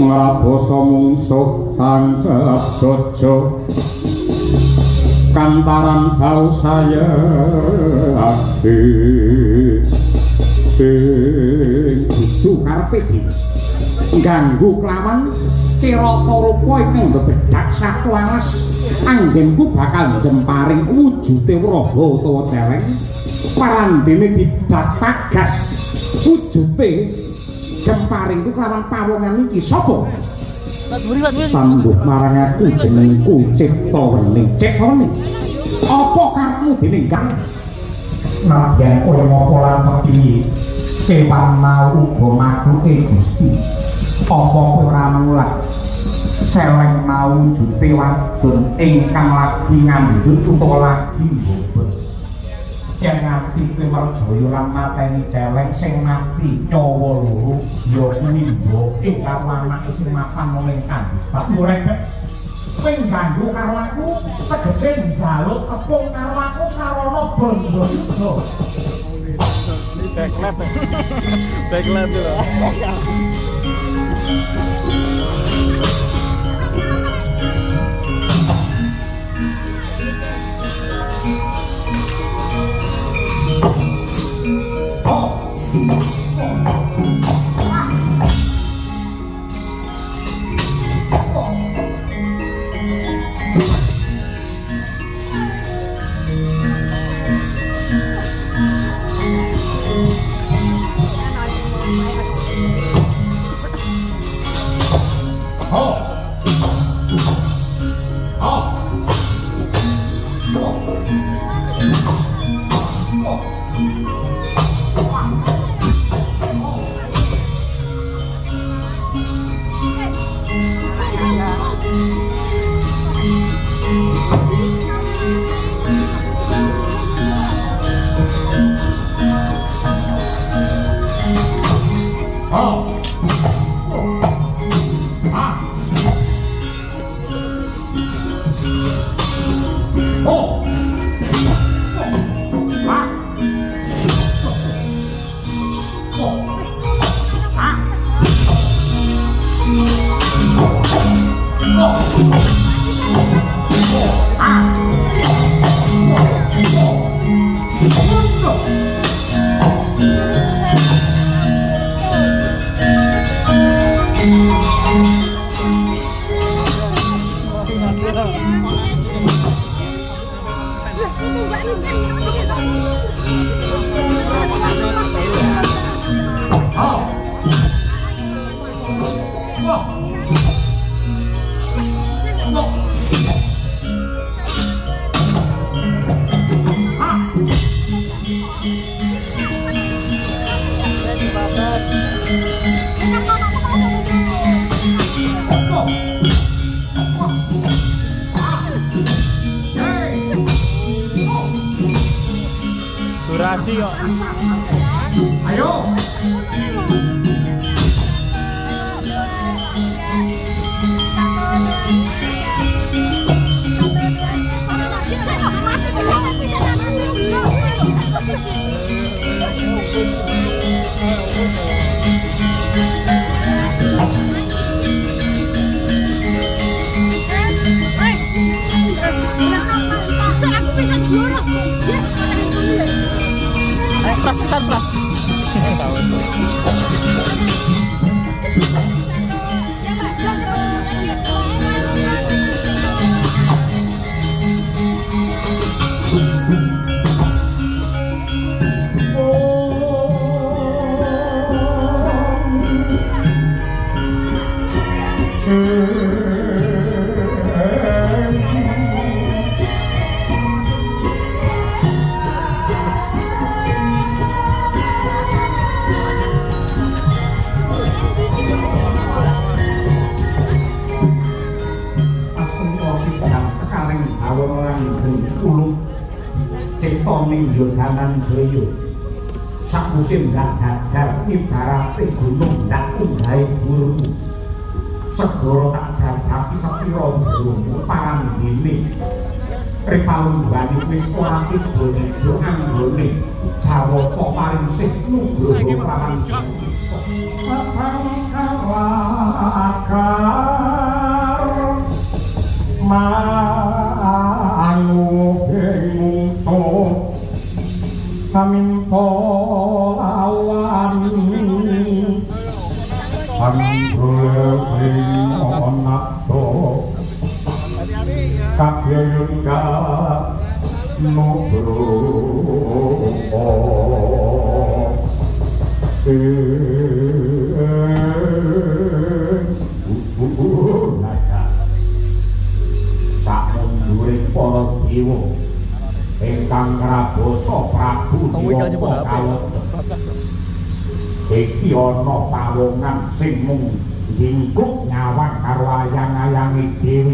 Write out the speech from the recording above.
Ngrabosa mungsuh tanggap dojo kantaran bau saya kudu karepe ganggu kelawan kirata rupa iki bebedak satu alas anggenku bakal jemparing wujude wraha utawa celeng parandene dibapagas wujude jemparing ku kelawan pawongan iki sapa? Tangguh marang aku jenengku Cipta Wening. Cipta Wening. Apa karepmu dininggal? Nadyan kowe ngopo lan piye? Kewan mau uga makruke Gusti. Apa kowe ora mulak? Celeng mau wujute wadon ingkang lagi ngandhut utawa lagi bobot. Yang ngerti Warjaya lan mateni celeng sing mati Cawa loro ya kuwi mbok karo anake sing mapan ning kandidat urip kowe ganggu karo aku tegese njaluk tepung karo aku sarana bondo yuda backlet lho durasi kok. Ayo. Pras, pras, pras. Yoganan Jaya sak musim ndak dadar ibarate gunung ndak undhae guru segara tak jajapi sepira jero parandene ripalunggane wis ora tidone do anggone jawata paring sih nugroho praman Paminto awan Panggul sing onakto Kabyayun ka nubro Samunduring para dewa ingkang Prabosa Prabu Diwaka kalebet iki ana pawongan sing mung dingkuk nyawang karo ayang-ayange dhewe